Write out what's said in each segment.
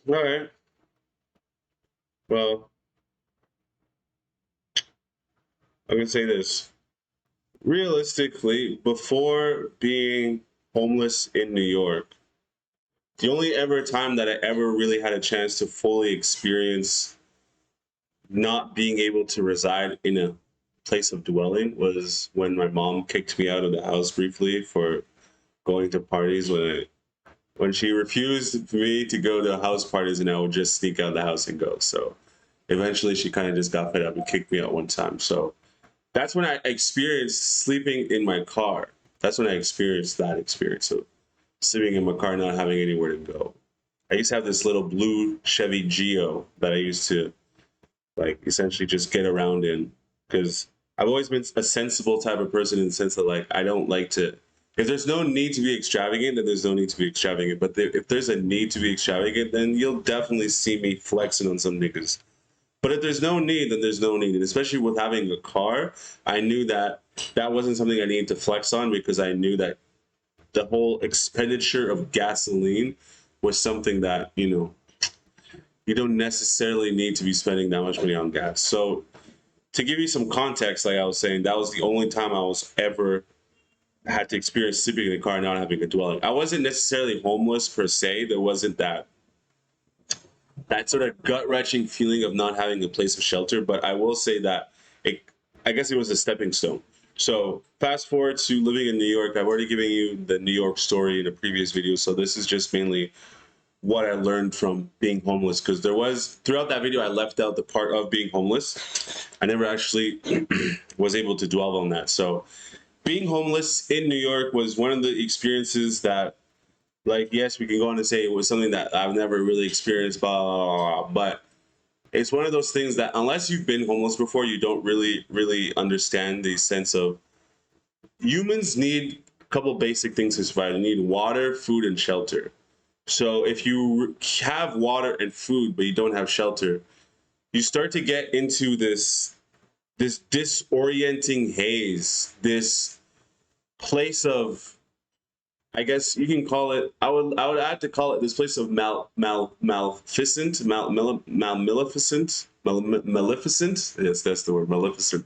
All right. Well, I'm gonna say this. Realistically, before being homeless in New York, the only ever time that I ever really had a chance to fully experience not being able to reside in a place of dwelling was when my mom kicked me out of the house briefly for going to parties when she refused me to go to house parties and I would just sneak out of the house and go. So eventually she kind of just got fed up and kicked me out one time. So that's when I experienced sleeping in my car. That's when I experienced that experience of sleeping in my car, not having anywhere to go. I used to have this little blue Chevy Geo that I used to like essentially just get around in because I've always been a sensible type of person in the sense that like I don't like to. If there's no need to be extravagant, then there's no need to be extravagant. But if there's a need to be extravagant, then you'll definitely see me flexing on some niggas. But if there's no need, then there's no need. And especially with having a car, I knew that that wasn't something I needed to flex on because I knew that the whole expenditure of gasoline was something that, you don't necessarily need to be spending that much money on gas. So to give you some context, like I was saying, that was the only time I was ever had to experience sleeping in a car and not having a dwelling. I wasn't necessarily homeless per se. There wasn't that sort of gut wrenching feeling of not having a place of shelter. But I will say that I guess it was a stepping stone. So fast forward to living in New York. I've already given you the New York story in a previous video. So this is just mainly what I learned from being homeless because there was throughout that video I left out the part of being homeless. I never actually was able to dwell on that. So being homeless in New York was one of the experiences that, like, yes, we can go on and say it was something that I've never really experienced, blah, blah, blah, blah, but it's one of those things that unless you've been homeless before, you don't really understand the sense of humans need a couple basic things to survive. They need water, food, and shelter. So if you have water and food, but you don't have shelter, you start to get into this disorienting haze, this place of, I guess you can call it. I would have to call it this place of maleficent, maleficent. Yes, that's the word, maleficent.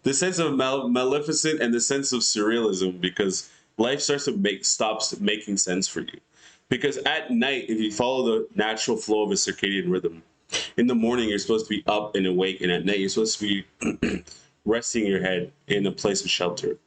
The sense of maleficent and the sense of surrealism because life starts to stops making sense for you. Because at night, if you follow the natural flow of a circadian rhythm, in the morning you're supposed to be up and awake, and at night you're supposed to be resting your head in a place of shelter.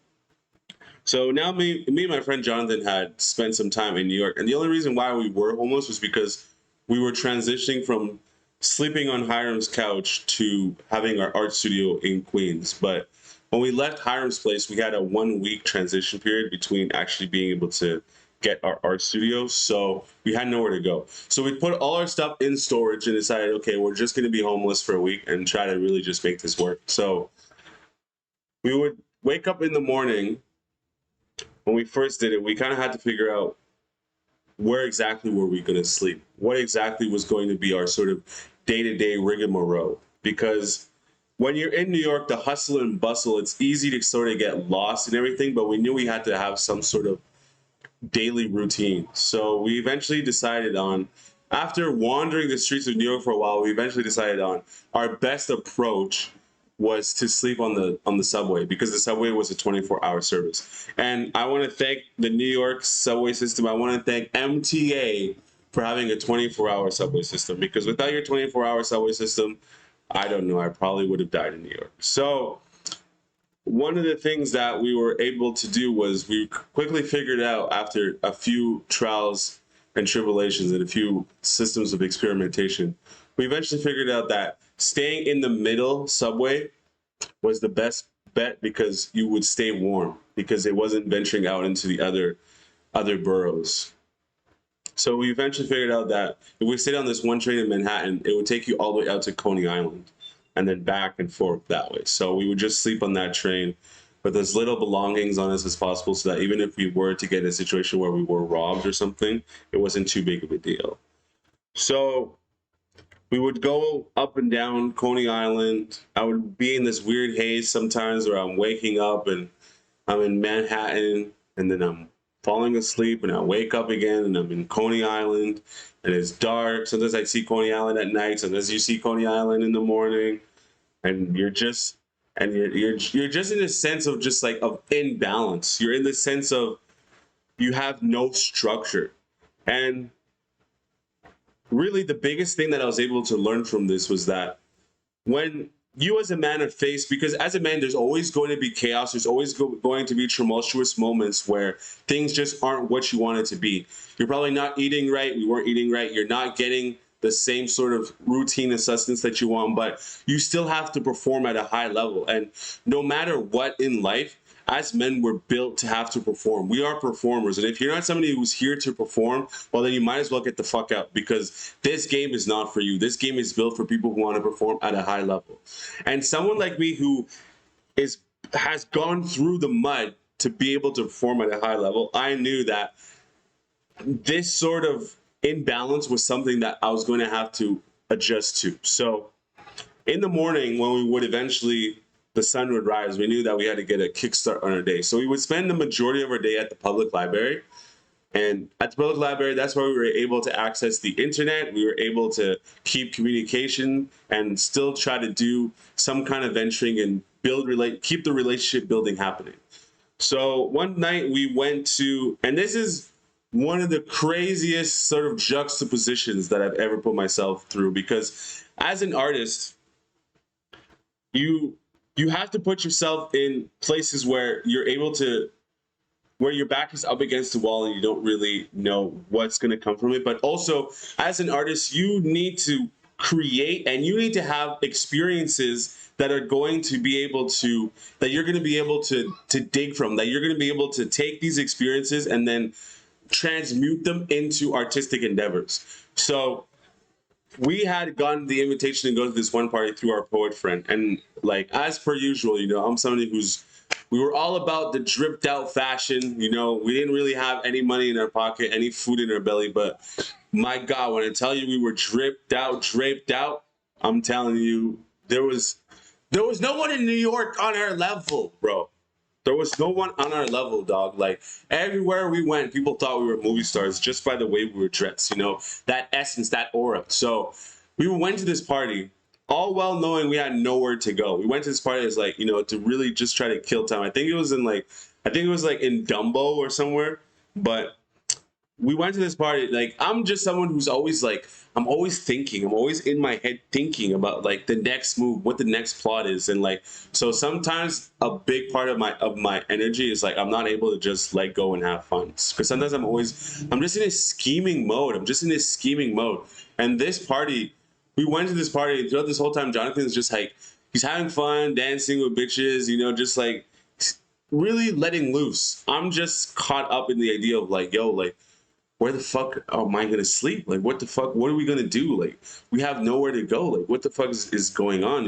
So now me and my friend Jonathan had spent some time in New York, and the only reason why we were homeless was because we were transitioning from sleeping on Hiram's couch to having our art studio in Queens. But when we left Hiram's place, we had a 1 week transition period between actually being able to get our art studio. So we had nowhere to go. So we put all our stuff in storage and decided, okay, we're just going to be homeless for a week and try to really just make this work. So we would wake up in the morning. When we first did it, we kind of had to figure out where exactly were we going to sleep? What exactly was going to be our sort of day-to-day rigmarole? Because when you're in New York, the hustle and bustle, it's easy to sort of get lost and everything, but we knew we had to have some sort of daily routine. So we eventually decided on, after wandering the streets of New York for a while, we eventually decided on our best approach was to sleep on the subway because the subway was a 24-hour service. And I want to thank the New York subway system. I want to thank MTA for having a 24-hour subway system because without your 24-hour subway system, I don't know, I probably would have died in New York. So one of the things that we were able to do was we quickly figured out after a few trials and tribulations and a few systems of experimentation, we eventually figured out that staying in the middle subway was the best bet because you would stay warm because it wasn't venturing out into the other boroughs. So we eventually figured out that if we stayed on this one train in Manhattan, it would take you all the way out to Coney Island and then back and forth that way. So we would just sleep on that train with as little belongings on us as possible so that even if we were to get in a situation where we were robbed or something, it wasn't too big of a deal. So we would go up and down Coney Island. I would be in this weird haze sometimes where I'm waking up and I'm in Manhattan and then I'm falling asleep, and I wake up again, and I'm in Coney Island, and it's dark. Sometimes I see Coney Island at night. Sometimes you see Coney Island in the morning, and you're just in a sense of just like of imbalance. You're in the sense of you have no structure. And really the biggest thing that I was able to learn from this was that when you as a man are faced, because as a man there's always going to be chaos, there's always going to be tumultuous moments where things just aren't what you want it to be. You're probably not eating right, we weren't eating right, you're not getting the same sort of routine and sustenance that you want, but you still have to perform at a high level. And no matter what in life, as men, we're built to have to perform. We are performers. And if you're not somebody who's here to perform, well, then you might as well get the fuck out, because this game is not for you. This game is built for people who want to perform at a high level. And someone like me who has gone through the mud to be able to perform at a high level, I knew that this sort of imbalance was something that I was going to have to adjust to. So in the morning, when we would eventually, the sun would rise, we knew that we had to get a kickstart on our day. So we would spend the majority of our day at the public library. And at the public library, that's where we were able to access the internet. We were able to keep communication and still try to do some kind of venturing and keep the relationship building happening. So one night we went to, and this is one of the craziest sort of juxtapositions that I've ever put myself through, because as an artist, you have to put yourself in places where you're able to, where your back is up against the wall and you don't really know what's going to come from it. But also, as an artist, you need to create and you need to have experiences that are going to be able to, that you're going to be able to dig from, that you're going to be able to take these experiences and then transmute them into artistic endeavors. So we had gotten the invitation to go to this one party through our poet friend. And like, as per usual, I'm somebody we were all about the dripped out fashion. We didn't really have any money in our pocket, any food in our belly. But my God, when I tell you we were dripped out, draped out, I'm telling you, there was no one in New York on our level, bro. There was no one on our level, dog. Like, everywhere we went, people thought we were movie stars just by the way we were dressed, that essence, that aura. So we went to this party, all well knowing we had nowhere to go. We went to this party as like, to really just try to kill time. I think it was in Dumbo or somewhere, but we went to this party. Like, I'm just someone who's always like, I'm always thinking, I'm always in my head thinking about like the next move, what the next plot is. And like, so sometimes a big part of my energy is like, I'm not able to just let go and have fun. Because sometimes I'm just in a scheming mode. And this party, we went to this party, and throughout this whole time, Jonathan's just like, he's having fun, dancing with bitches, just like really letting loose. I'm just caught up in the idea of like, yo, like, where the fuck am I gonna sleep? Like, what the fuck? What are we gonna do? Like, we have nowhere to go. Like, what the fuck is going on?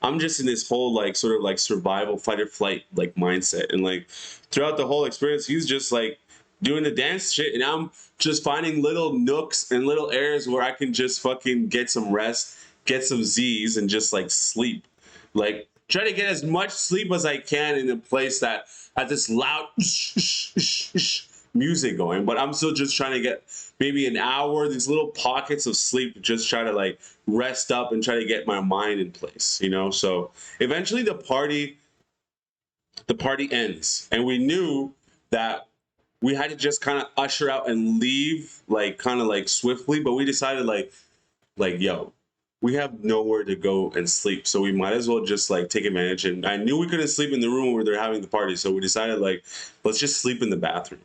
I'm just in this whole like sort of like survival, fight or flight like mindset. And like throughout the whole experience, he's just like doing the dance shit, and I'm just finding little nooks and little areas where I can just fucking get some rest, get some Z's, and just like sleep. Like, try to get as much sleep as I can in a place that has this loud music going, but I'm still just trying to get maybe an hour, these little pockets of sleep, just try to like rest up and try to get my mind in place, So eventually the party ends, and we knew that we had to just kind of usher out and leave, like kind of like swiftly, but we decided like, yo, we have nowhere to go and sleep, so we might as well just like take advantage. And I knew we couldn't sleep in the room where they're having the party, so we decided like, let's just sleep in the bathroom.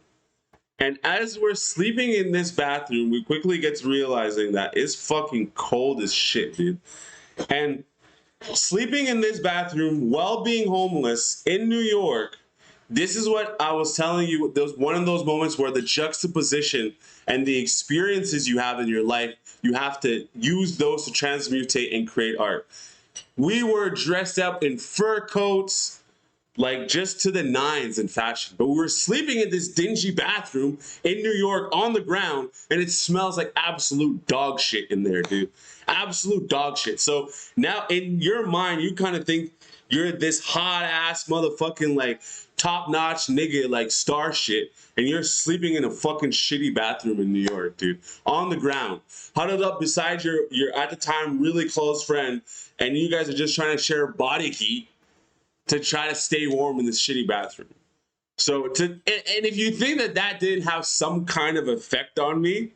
And as we're sleeping in this bathroom, we quickly get to realizing that it's fucking cold as shit, dude. And sleeping in this bathroom while being homeless in New York, this is what I was telling you. There's one of those moments where the juxtaposition and the experiences you have in your life, you have to use those to transmutate and create art. We were dressed up in fur coats, like just to the nines in fashion. But we were sleeping in this dingy bathroom in New York on the ground, and it smells like absolute dog shit in there, dude. Absolute dog shit. So now in your mind, you kind of think, you're this hot ass motherfucking like top notch nigga like star shit, and you're sleeping in a fucking shitty bathroom in New York, dude, on the ground, huddled up beside your at the time really close friend, and you guys are just trying to share body heat to try to stay warm in this shitty bathroom. So and if you think that that didn't have some kind of effect on me,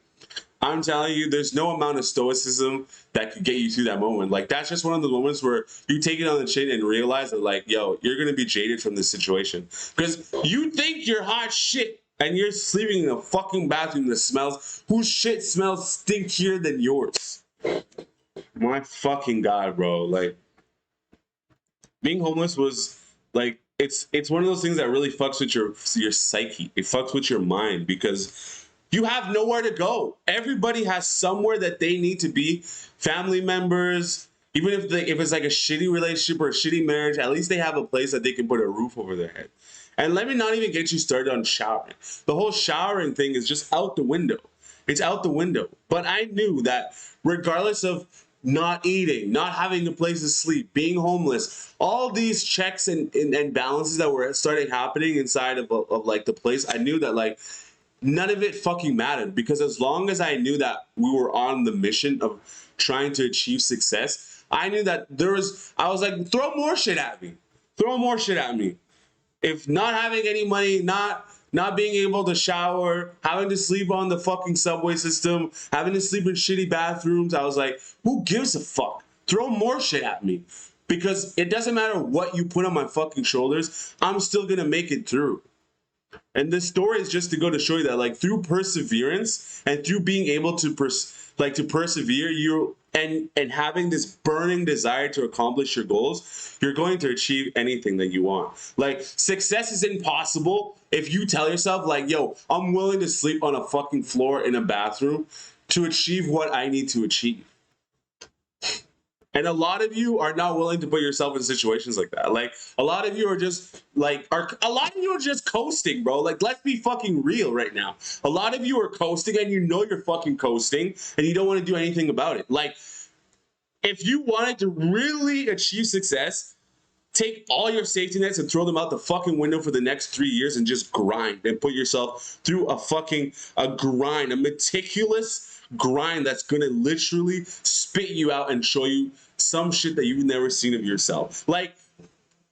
I'm telling you, there's no amount of stoicism that could get you through that moment. Like, that's just one of the moments where you take it on the chin and realize that, like, yo, you're going to be jaded from this situation. Because you think you're hot shit and you're sleeping in a fucking bathroom that smells, whose shit smells stinkier than yours. My fucking God, bro. Like, being homeless was, like, it's one of those things that really fucks with your psyche. It fucks with your mind because you have nowhere to go. Everybody has somewhere that they need to be. Family members, even if it's like a shitty relationship or a shitty marriage, at least they have a place that they can put a roof over their head. And let me not even get you started on showering. The whole showering thing is just out the window. It's out the window. But I knew that regardless of not eating, not having a place to sleep, being homeless, all these checks and balances that were starting happening inside of like the place, I knew that like none of it fucking mattered, because as long as I knew that we were on the mission of trying to achieve success, I knew that I was like, throw more shit at me. Throw more shit at me. If not having any money, not being able to shower, having to sleep on the fucking subway system, having to sleep in shitty bathrooms, I was like, who gives a fuck? Throw more shit at me. Because it doesn't matter what you put on my fucking shoulders, I'm still gonna make it through. And this story is just to go to show you that, like, through perseverance and through being able to persevere, and having this burning desire to accomplish your goals, you're going to achieve anything that you want. Like, success is impossible if you tell yourself, like, yo, I'm willing to sleep on a fucking floor in a bathroom to achieve what I need to achieve. And a lot of you are not willing to put yourself in situations like that. Like, a lot of you are just coasting, bro. Like, let's be fucking real right now. A lot of you are coasting, and you know you're fucking coasting, and you don't want to do anything about it. Like, if you wanted to really achieve success, take all your safety nets and throw them out the fucking window for the next 3 years and just grind and put yourself through a meticulous grind that's gonna literally spit you out and show you some shit that you've never seen of yourself. Like,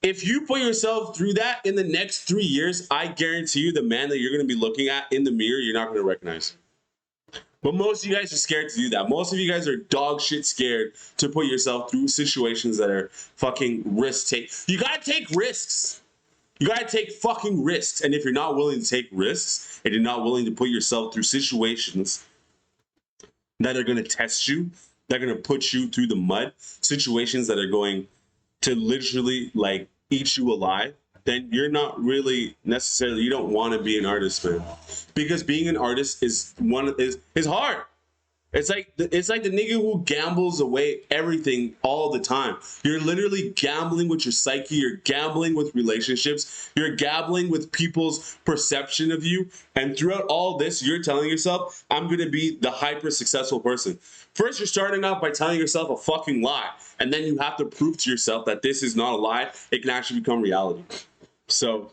if you put yourself through that in the next 3 years, I guarantee you the man that you're gonna be looking at in the mirror, you're not gonna recognize. But most of you guys are scared to do that. Most of you guys are dog shit scared to put yourself through situations that are fucking risk take. You gotta take risks. You gotta take fucking risks. And if you're not willing to take risks and you're not willing to put yourself through situations that are gonna test you, that are gonna put you through the mud, situations that are going to literally like eat you alive, then you're not really necessarily, you don't want to be an artist, man. Because being an artist is hard. It's like the nigga who gambles away everything all the time. You're literally gambling with your psyche. You're gambling with relationships. You're gambling with people's perception of you. And throughout all this, you're telling yourself, I'm going to be the hyper successful person. First, you're starting out by telling yourself a fucking lie. And then you have to prove to yourself that this is not a lie. It can actually become reality. So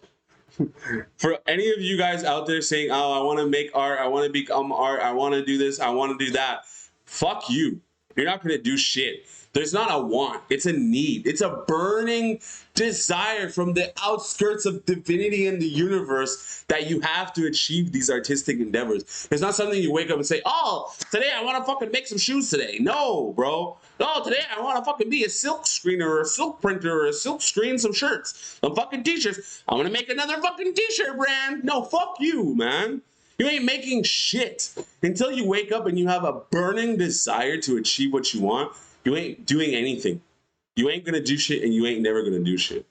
for any of you guys out there saying, oh, I want to make art, I want to become art, I want to do this, I want to do that, fuck you. You're not going to do shit. There's not a want. It's a need. It's a burning desire from the outskirts of divinity in the universe that you have to achieve these artistic endeavors. It's not something you wake up and say, oh, today I want to fucking make some shoes today. No, bro. No, today I want to fucking be a silk screener or a silk printer or a silk screen some shirts, some fucking t-shirts. I want to make another fucking t-shirt brand. No, fuck you, man. You ain't making shit until you wake up and you have a burning desire to achieve what you want. You ain't doing anything. You ain't gonna do shit, and you ain't never gonna do shit.